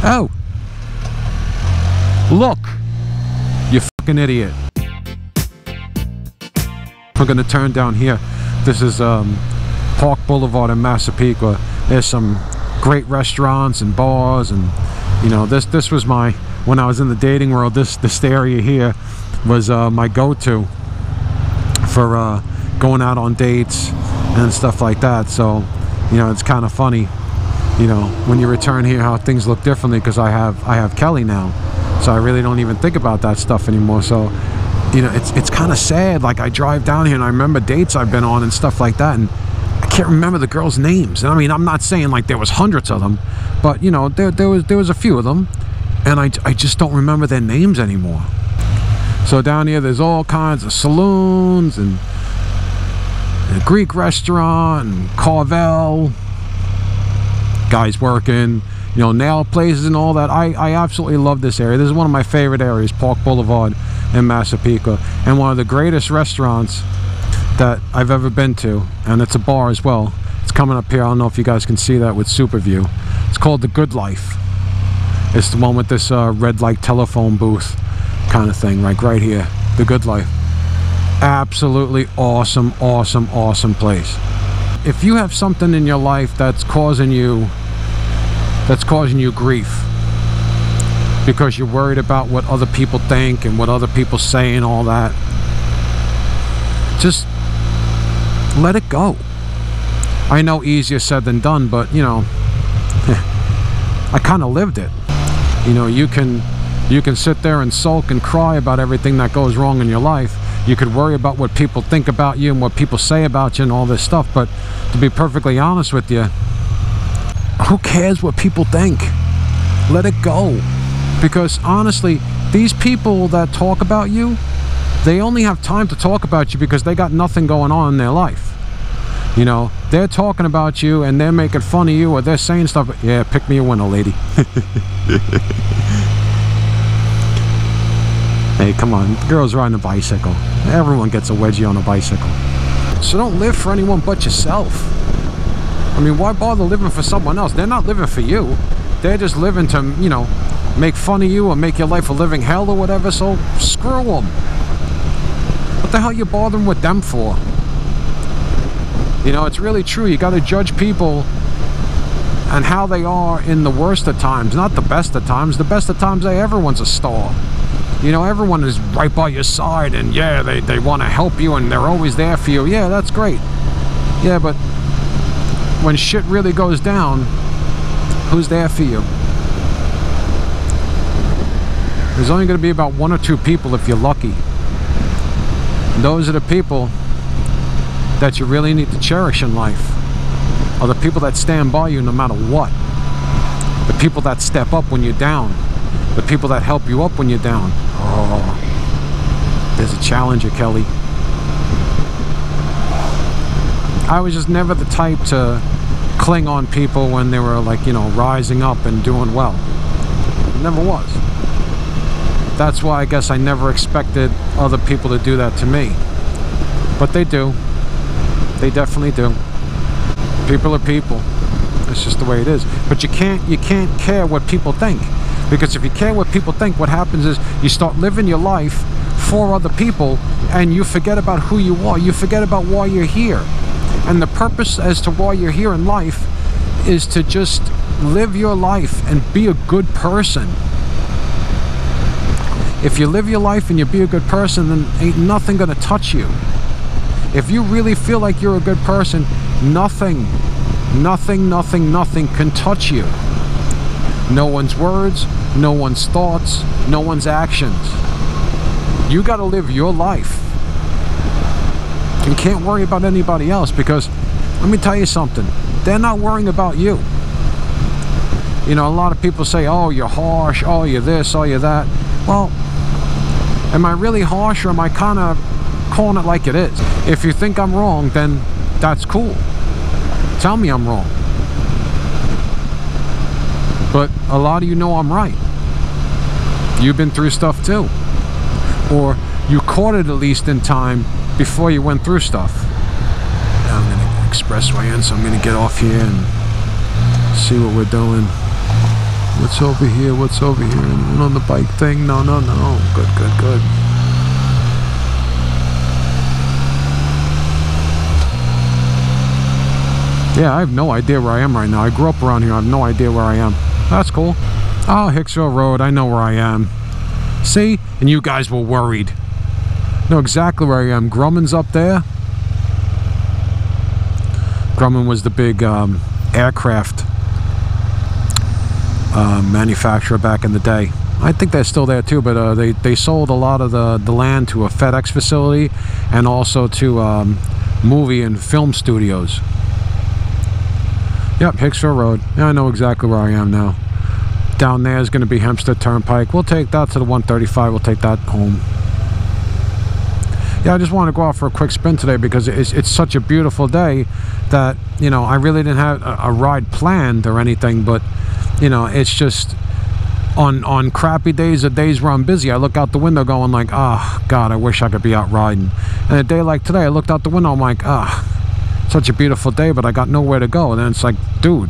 Oh! Look! You fucking idiot. We're gonna turn down here. This is Park Boulevard in Massapequa. There's some great restaurants and bars, and you know, this was my, when I was in the dating world, this area here was my go-to for going out on dates and stuff like that. So you know, it's kind of funny, you know, when you return here, how things look differently, because I have Kelly now, so I really don't even think about that stuff anymore. So you know, it's kind of sad. Like, I drive down here and I remember dates I've been on and stuff like that, and I can't remember the girls' names. And I mean, I'm not saying like there was hundreds of them, but you know, there was a few of them, and I just don't remember their names anymore. So down here, there's all kinds of saloons and a Greek restaurant and Carvel, guys working, you know, nail places and all that. I absolutely love this area. This is one of my favorite areas, Park Boulevard in Massapequa, and one of the greatest restaurants that I've ever been to, and it's a bar as well. It's coming up here. I don't know if you guys can see that with super view. It's called The Good Life. It's the one with this red light telephone booth kind of thing, like right here. The Good Life. Absolutely awesome, awesome, awesome place. If you have something in your life that's causing you grief, because you're worried about what other people think and what other people say and all that, just let it go. I know easier said than done, but you know, I kind of lived it. You know, you can sit there and sulk and cry about everything that goes wrong in your life. You could worry about what people think about you and what people say about you and all this stuff, but to be perfectly honest with you, who cares what people think? Let it go. Because honestly, these people that talk about you, they only have time to talk about you because they got nothing going on in their life. You know, they're talking about you and they're making fun of you, or they're saying stuff. Yeah, pick me a winner, lady. Hey, come on, the girl's riding a bicycle. Everyone gets a wedgie on a bicycle. So don't live for anyone but yourself. I mean, why bother living for someone else? They're not living for you. They're just living to, you know, make fun of you or make your life a living hell or whatever, so screw them. What the hell are you bothering with them for? You know, it's really true. You got to judge people and how they are in the worst of times, not the best of times. The best of times, everyone's a star. You know, everyone is right by your side, and yeah, they want to help you and they're always there for you. Yeah, that's great. Yeah, but when shit really goes down, who's there for you? There's only going to be about 1 or 2 people if you're lucky. And those are the people that you really need to cherish in life. Are the people that stand by you no matter what. The people that step up when you're down. The people that help you up when you're down. Oh, there's a challenger, Kelly. I was just never the type to cling on people when they were, like, you know, rising up and doing well. Never was. That's why I guess I never expected other people to do that to me. But they do. They definitely do. People are people. It's just the way it is. But you can't care what people think. Because if you care what people think, what happens is you start living your life for other people and you forget about who you are. You forget about why you're here. And the purpose as to why you're here in life is to just live your life and be a good person. If you live your life and you be a good person, then ain't nothing gonna touch you. If you really feel like you're a good person, nothing can touch you. No one's words, no one's thoughts, no one's actions. You gotta live your life. You can't worry about anybody else, because let me tell you something, they're not worrying about you. You know, a lot of people say, oh, you're harsh, oh, you're this, oh, you're that. Well, am I really harsh, or am I kind of calling it like it is? If you think I'm wrong, then that's cool. Tell me I'm wrong. But a lot of you know I'm right. You've been through stuff too. Or you caught it at least in time before you went through stuff. Now I'm going to expressway in, so I'm going to get off here and see what we're doing. What's over here? What's over here? Anyone on the bike thing? No, no, no. Good, good, good. Yeah, I have no idea where I am right now. I grew up around here. I have no idea where I am. That's cool. Oh, Hicksville Road. I know where I am. See? And you guys were worried. Know exactly where I am. Grumman's up there. Grumman was the big aircraft manufacturer back in the day. I think they're still there too, but they sold a lot of the land to a FedEx facility and also to movie and film studios. Yep, Hicksville Road. Yeah, I know exactly where I am now. Down there is going to be Hempstead Turnpike. We'll take that to the 135. We'll take that home. Yeah, I just want to go out for a quick spin today because it's such a beautiful day that, you know, I really didn't have a ride planned or anything, but, you know, it's just on crappy days or days where I'm busy, I look out the window going like, oh, God, I wish I could be out riding. And a day like today, I looked out the window, I'm like, ah, such a beautiful day, but I got nowhere to go. And then it's like, dude,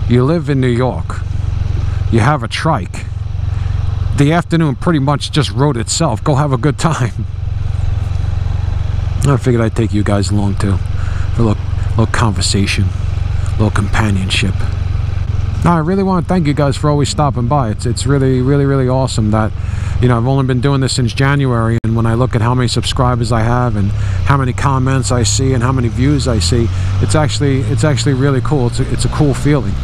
you live in New York. You have a trike. The afternoon pretty much just wrote itself. Go have a good time. I figured I'd take you guys along too for a little conversation, a little companionship. No, I really want to thank you guys for always stopping by. It's really, really, really awesome that, you know, I've only been doing this since January, and when I look at how many subscribers I have and how many comments I see and how many views I see, it's actually really cool. It's a cool feeling.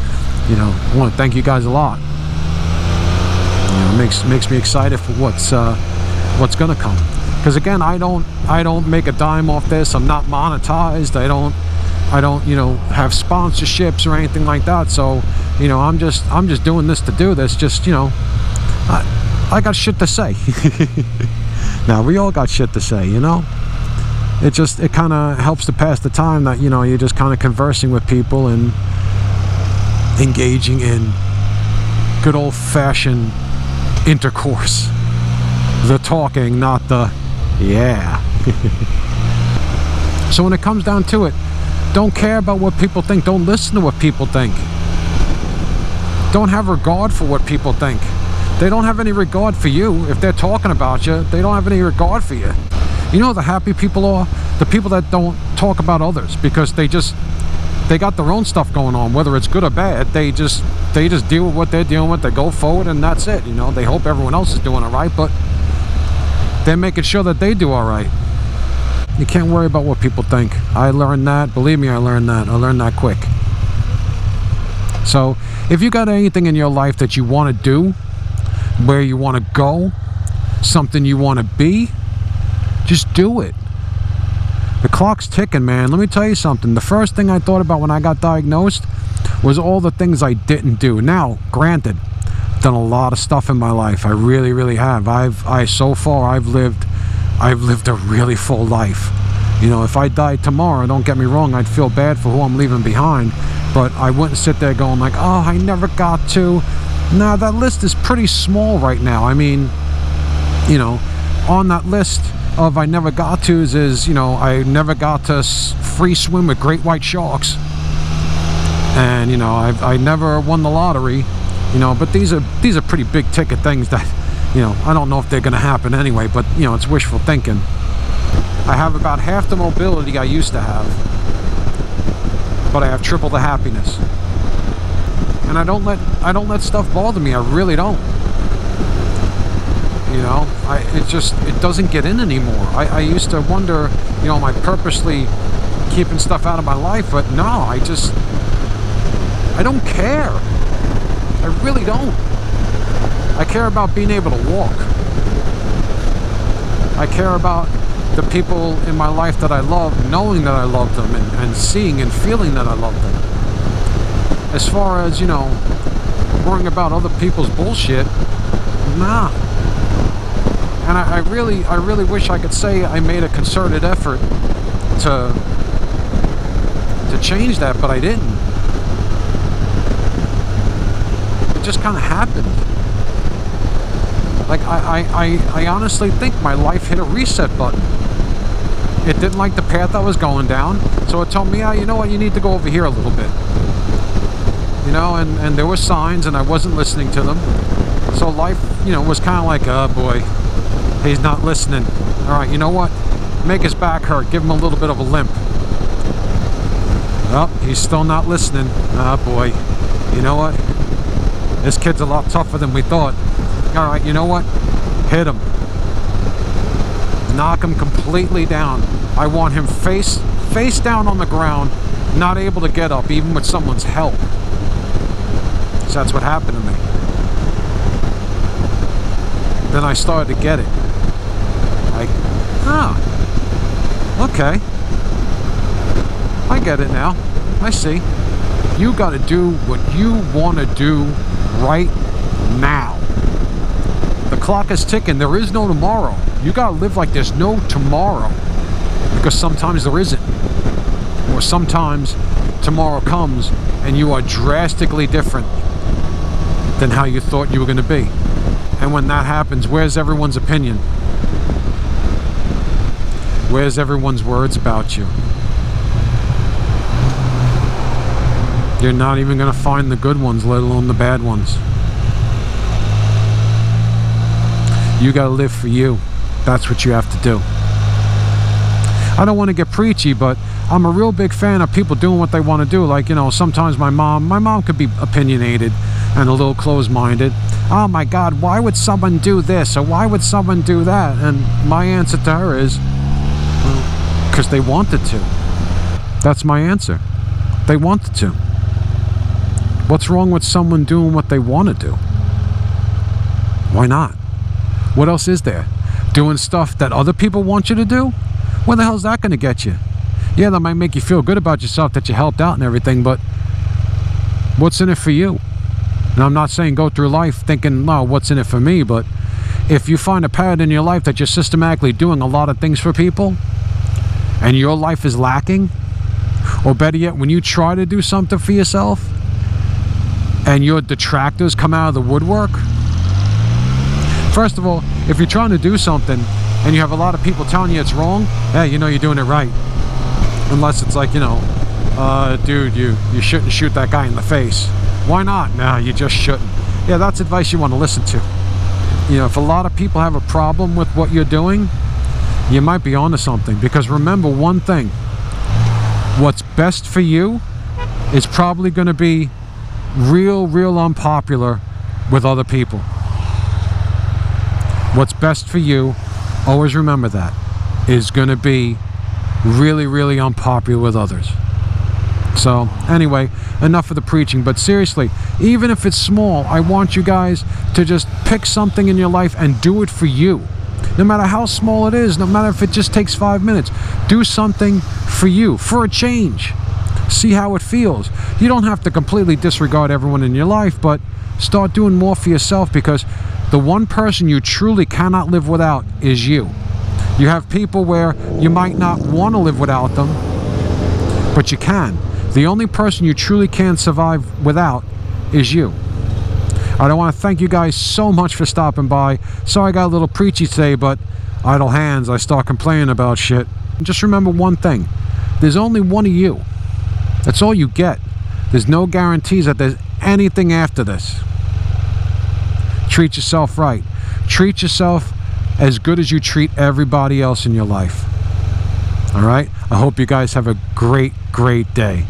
You know, I want to thank you guys a lot. You know, it makes me excited for what's gonna come. Because again, I don't make a dime off this. I'm not monetized. I don't, you know, have sponsorships or anything like that. So, you know, I'm just doing this to do this. Just, you know, I got shit to say. Now, we all got shit to say, you know. It kind of helps to pass the time that, you know, you're just kind of conversing with people and engaging in good old-fashioned intercourse. The talking, not the yeah. So when it comes down to it, don't care about what people think. Don't listen to what people think. Don't have regard for what people think. They don't have any regard for you. If they're talking about you, they don't have any regard for you. You know, the happy people are the people that don't talk about others, because they got their own stuff going on, whether it's good or bad. They just deal with what they're dealing with. They go forward, and that's it. You know, they hope everyone else is doing it right, but they're making sure that they do all right. You can't worry about what people think. I learned that. Believe me, I learned that. I learned that quick. So if you got anything in your life that you want to do, where you want to go, something you want to be, just do it. The clock's ticking, man. Let me tell you something. The first thing I thought about when I got diagnosed was all the things I didn't do. Now, granted, I've done a lot of stuff in my life. I really, really have. So far I've lived a really full life. You know, if I died tomorrow, don't get me wrong, I'd feel bad for who I'm leaving behind, but I wouldn't sit there going like, oh, I never got to. Nah, that list is pretty small right now. I mean, you know, on that list of I never got to's is, you know, I never got to free swim with great white sharks, and, you know, I never won the lottery, you know, but these are pretty big ticket things that, you know, I don't know if they're going to happen anyway, but, you know, it's wishful thinking. I have about half the mobility I used to have, but I have triple the happiness. And I don't let stuff bother me. I really don't. You know, it doesn't get in anymore. I used to wonder, you know, am I purposely keeping stuff out of my life? But no, I don't care. I really don't. I care about being able to walk. I care about the people in my life that I love, knowing that I love them, and seeing and feeling that I love them. As far as, you know, worrying about other people's bullshit, nah. And I really wish I could say I made a concerted effort to change that, but I didn't. It just kind of happened. Like, I honestly think my life hit a reset button. It didn't like the path I was going down, so it told me, you know what, you need to go over here a little bit. you know, and there were signs and I wasn't listening to them. So life, you know, was kind of like, oh boy, he's not listening. All right, you know what? Make his back hurt. Give him a little bit of a limp. Oh, he's still not listening. Oh boy. You know what? This kid's a lot tougher than we thought. All right, you know what? Hit him. Knock him completely down. I want him face down on the ground, not able to get up, even with someone's help. So that's what happened to me. Then I started to get it. Like, okay. I get it now. I see. You got to do what you want to do right now. The clock is ticking. There is no tomorrow. You got to live like there's no tomorrow. Because sometimes there isn't. Or sometimes tomorrow comes and you are drastically different than how you thought you were going to be. And when that happens, where's everyone's opinion? Where's everyone's words about you? You're not even going to find the good ones, let alone the bad ones. You got to live for you. That's what you have to do. I don't want to get preachy, but I'm a real big fan of people doing what they want to do. Like, you know, sometimes my mom could be opinionated and a little closed-minded. Oh my God, why would someone do this? Or why would someone do that? And my answer to her is, well, because they wanted to. That's my answer. They wanted to. What's wrong with someone doing what they want to do? Why not? What else is there? Doing stuff that other people want you to do? Where the hell's that going to get you? Yeah, that might make you feel good about yourself that you helped out and everything, but what's in it for you? Now, I'm not saying go through life thinking, no, what's in it for me? But if you find a pattern in your life that you're systematically doing a lot of things for people and your life is lacking, or better yet, when you try to do something for yourself and your detractors come out of the woodwork, first of all, if you're trying to do something and you have a lot of people telling you it's wrong, hey, you know you're doing it right. Unless it's like, you know, dude, you shouldn't shoot that guy in the face. Why not? No, you just shouldn't. Yeah, that's advice you want to listen to. You know, if a lot of people have a problem with what you're doing, you might be onto something. Because remember one thing, what's best for you is probably going to be real unpopular with other people. What's best for you, always remember that, is going to be really unpopular with others. So anyway, enough of the preaching, but seriously, even if it's small, I want you guys to just pick something in your life and do it for you. No matter how small it is, no matter if it just takes 5 minutes, do something for you, for a change. See how it feels. You don't have to completely disregard everyone in your life, but start doing more for yourself, because the one person you truly cannot live without is you. You have people where you might not want to live without them, but you can. The only person you truly can survive without is you. I want to thank you guys so much for stopping by. Sorry I got a little preachy today, but idle hands, I start complaining about shit. Just remember one thing. There's only one of you. That's all you get. There's no guarantees that there's anything after this. Treat yourself right. Treat yourself as good as you treat everybody else in your life. All right? I hope you guys have a great day.